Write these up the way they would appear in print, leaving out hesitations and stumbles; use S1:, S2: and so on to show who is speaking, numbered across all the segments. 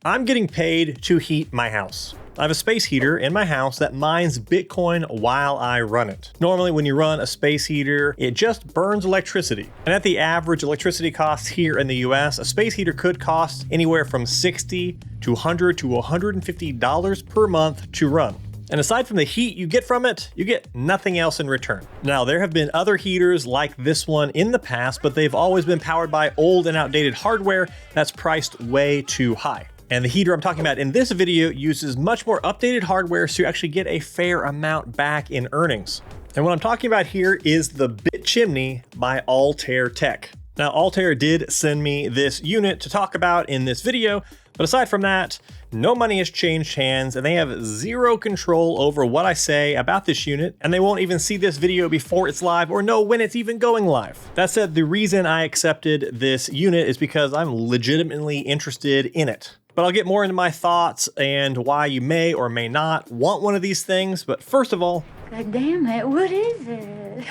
S1: I'm getting paid to heat my house. I have a space heater in my house that mines Bitcoin while I run it. Normally, when you run a space heater, it just burns electricity. And at the average electricity costs here in the US, a space heater could cost anywhere from $60 to $100 to $150 per month to run. And aside from the heat you get from it, you get nothing else in return. Now, there have been other heaters like this one in the past, but they've always been powered by old and outdated hardware that's priced way too high. And the heater I'm talking about in this video uses much more updated hardware, so you actually get a fair amount back in earnings. And what I'm talking about here is the BitChimney by Altair Tech. Now, Altair did send me this unit to talk about in this video, but aside from that, no money has changed hands, and they have zero control over what I say about this unit, and they won't even see this video before it's live or know when it's even going live. That said, the reason I accepted this unit is because I'm legitimately interested in it. But I'll get more into my thoughts and why you may or may not want one of these things. But first of all,
S2: God damn it, what is it?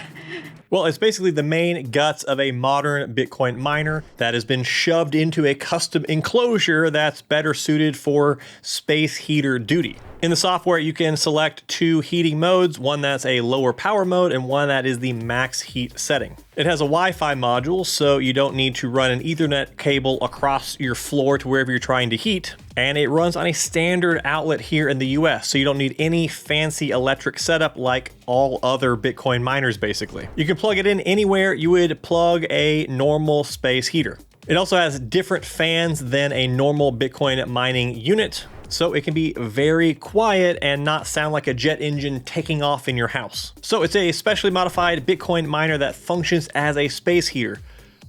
S1: Well, it's basically the main guts of a modern Bitcoin miner that has been shoved into a custom enclosure that's better suited for space heater duty. In the software, you can select two heating modes, one that's a lower power mode and one that is the max heat setting. It has a Wi-Fi module, so you don't need to run an Ethernet cable across your floor to wherever you're trying to heat. And it runs on a standard outlet here in the US, so you don't need any fancy electric setup like all other Bitcoin miners, basically. You can plug it in anywhere you would plug a normal space heater. It also has different fans than a normal Bitcoin mining unit, so it can be very quiet and not sound like a jet engine taking off in your house. So it's a specially modified Bitcoin miner that functions as a space heater.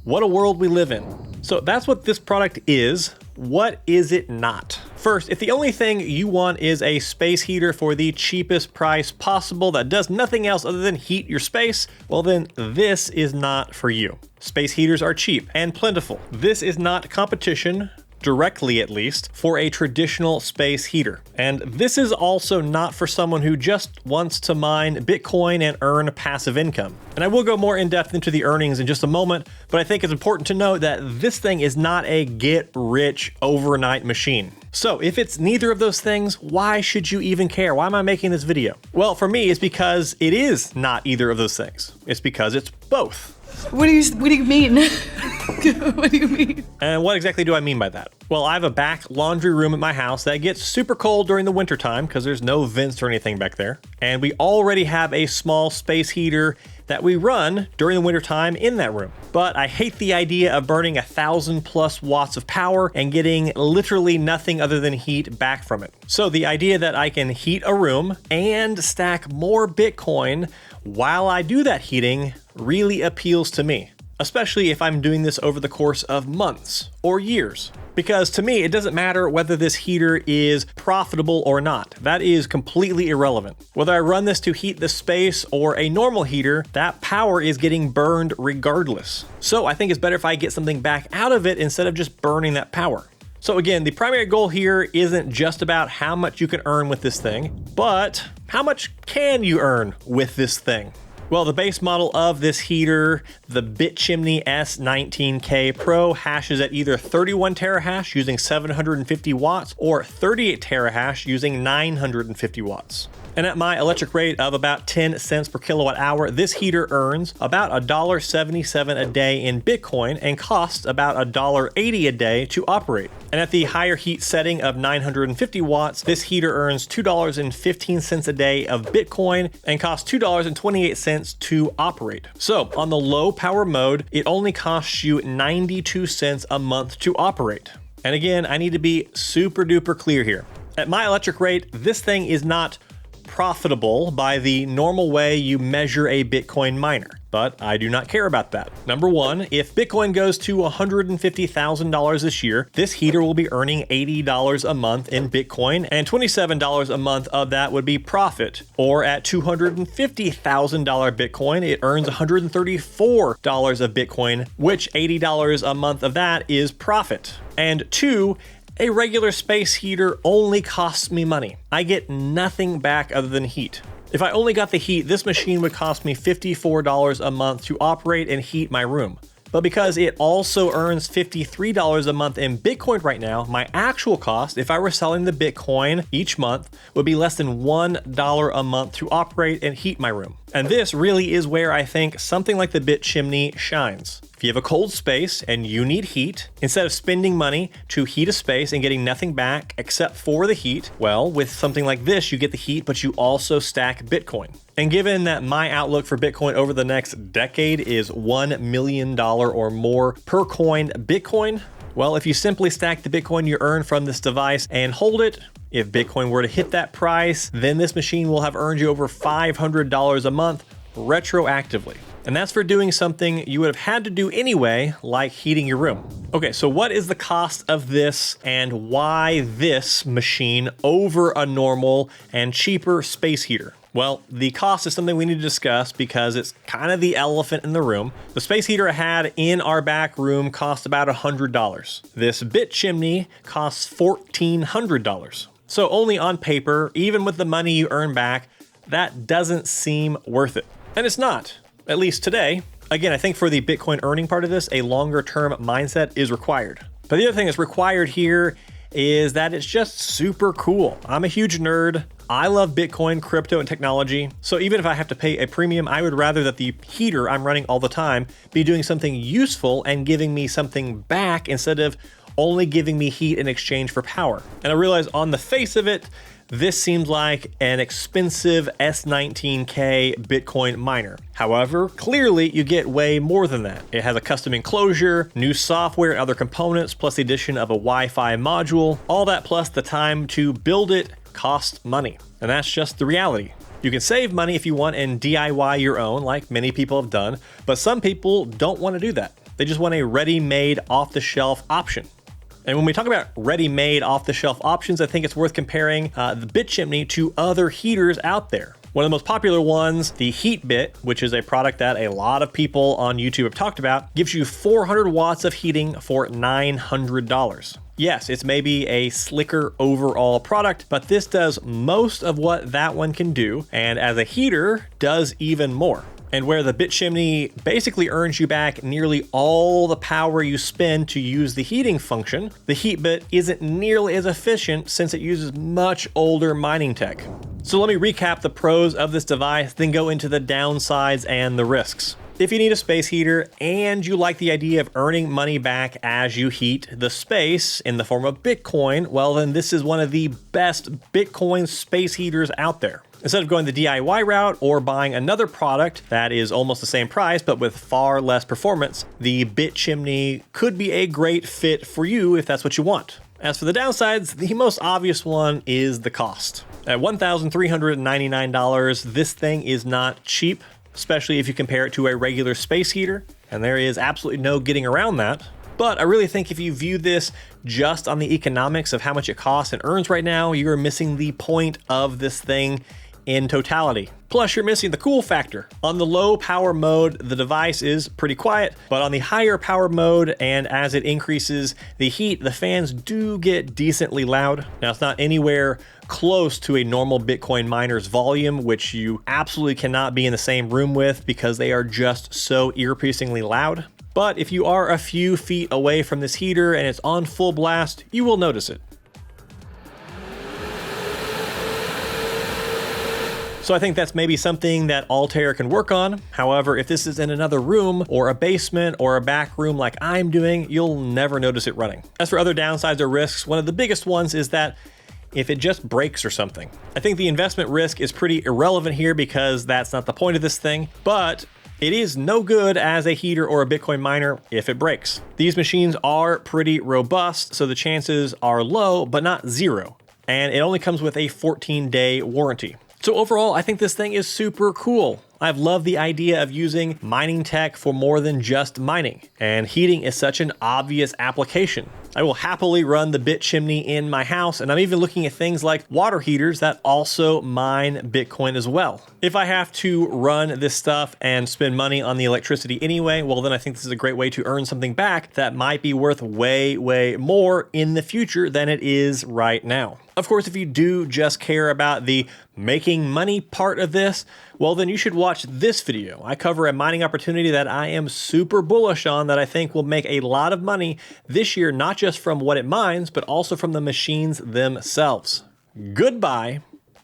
S1: What a world we live in. So that's what this product is. What is it not? First, if the only thing you want is a space heater for the cheapest price possible that does nothing else other than heat your space, well then this is not for you. Space heaters are cheap and plentiful. This is not competition, directly at least, for a traditional space heater. And this is also not for someone who just wants to mine Bitcoin and earn passive income. And I will go more in depth into the earnings in just a moment, but I think it's important to note that this thing is not a get rich overnight machine. So if it's neither of those things, why should you even care? Why am I making this video? Well, for me, it's because it is not either of those things. It's because it's both.
S3: What do you mean? What do you mean?
S1: And what exactly do I mean by that? Well, I have a back laundry room at my house that gets super cold during the winter time because there's no vents or anything back there. And we already have a small space heater that we run during the winter time in that room. But I hate the idea of burning 1,000+ watts of power and getting literally nothing other than heat back from it. So the idea that I can heat a room and stack more Bitcoin while I do that heating really appeals to me, especially if I'm doing this over the course of months or years. Because to me, it doesn't matter whether this heater is profitable or not. That is completely irrelevant. Whether I run this to heat the space or a normal heater, that power is getting burned regardless. So I think it's better if I get something back out of it instead of just burning that power. So again, the primary goal here isn't just about how much you can earn with this thing, but how much can you earn with this thing? Well, the base model of this heater, the BitChimney S19K Pro, hashes at either 31 terahash using 750 watts or 38 terahash using 950 watts. And at my electric rate of about 10 cents per kilowatt hour, this heater earns about $1.77 a day in Bitcoin and costs about $1.80 a day to operate. And at the higher heat setting of 950 watts, this heater earns $2.15 a day of Bitcoin and costs $2.28 to operate. So on the low power mode, it only costs you 92 cents a month to operate. And again, I need to be super duper clear here. At my electric rate, this thing is not profitable by the normal way you measure a Bitcoin miner, but I do not care about that. Number one, if Bitcoin goes to $150,000 this year, this heater will be earning $80 a month in Bitcoin, and $27 a month of that would be profit. Or at $250,000 Bitcoin, it earns $134 of Bitcoin, which $80 a month of that is profit. And two, a regular space heater only costs me money. I get nothing back other than heat. If I only got the heat, this machine would cost me $54 a month to operate and heat my room. But because it also earns $53 a month in Bitcoin right now, my actual cost, if I were selling the Bitcoin each month, would be less than $1 a month to operate and heat my room. And this really is where I think something like the BitChimney shines. If you have a cold space and you need heat, instead of spending money to heat a space and getting nothing back except for the heat, well, with something like this, you get the heat, but you also stack Bitcoin. And given that my outlook for Bitcoin over the next decade is $1 million or more per coined Bitcoin, well, if you simply stack the Bitcoin you earn from this device and hold it, if Bitcoin were to hit that price, then this machine will have earned you over $500 a month retroactively. And that's for doing something you would have had to do anyway, like heating your room. Okay, so what is the cost of this and why this machine over a normal and cheaper space heater? Well, the cost is something we need to discuss because it's kind of the elephant in the room. The space heater I had in our back room cost about $100. This BitChimney costs $1,400. So only on paper, even with the money you earn back, that doesn't seem worth it. And it's not, at least today. Again, I think for the Bitcoin earning part of this, a longer term mindset is required. But the other thing that's required here is that it's just super cool. I'm a huge nerd. I love Bitcoin, crypto, and technology. So even if I have to pay a premium, I would rather that the heater I'm running all the time be doing something useful and giving me something back instead of only giving me heat in exchange for power. And I realize on the face of it, this seems like an expensive S19K Bitcoin miner. However, clearly you get way more than that. It has a custom enclosure, new software and other components, plus the addition of a Wi-Fi module. All that plus the time to build it costs money. And that's just the reality. You can save money if you want and DIY your own, like many people have done, but some people don't want to do that. They just want a ready-made, off-the-shelf option. And when we talk about ready-made off-the-shelf options, I think it's worth comparing the BitChimney to other heaters out there. One of the most popular ones, the HeatBit, which is a product that a lot of people on YouTube have talked about, gives you 400 watts of heating for $900. Yes, it's maybe a slicker overall product, but this does most of what that one can do, and as a heater, does even more. And where the BitChimney basically earns you back nearly all the power you spend to use the heating function, the HeatBit isn't nearly as efficient since it uses much older mining tech. So let me recap the pros of this device, then go into the downsides and the risks. If you need a space heater and you like the idea of earning money back as you heat the space in the form of Bitcoin, well then this is one of the best Bitcoin space heaters out there. Instead of going the DIY route or buying another product that is almost the same price but with far less performance, the BitChimney could be a great fit for you if that's what you want. As for the downsides, the most obvious one is the cost. At $1,399, this thing is not cheap, especially if you compare it to a regular space heater, and there is absolutely no getting around that. But I really think if you view this just on the economics of how much it costs and earns right now, you're missing the point of this thing in totality. Plus, you're missing the cool factor. On the low power mode, the device is pretty quiet, but on the higher power mode, and as it increases the heat, the fans do get decently loud. Now, it's not anywhere close to a normal Bitcoin miner's volume, which you absolutely cannot be in the same room with because they are just so ear-piercingly loud. But if you are a few feet away from this heater and it's on full blast, you will notice it. So I think that's maybe something that Altair can work on. However, if this is in another room or a basement or a back room like I'm doing, you'll never notice it running. As for other downsides or risks, one of the biggest ones is that if it just breaks or something. I think the investment risk is pretty irrelevant here because that's not the point of this thing, but it is no good as a heater or a Bitcoin miner if it breaks. These machines are pretty robust, so the chances are low, but not zero. And it only comes with a 14-day warranty. So overall, I think this thing is super cool. I've loved the idea of using mining tech for more than just mining, and heating is such an obvious application. I will happily run the BitChimney in my house, and I'm even looking at things like water heaters that also mine Bitcoin as well. If I have to run this stuff and spend money on the electricity anyway, well then I think this is a great way to earn something back that might be worth way, way more in the future than it is right now. Of course, if you do just care about the making money part of this, well then you should watch watch this video. I cover a mining opportunity that I am super bullish on that I think will make a lot of money this year, not just from what it mines, but also from the machines themselves. Goodbye.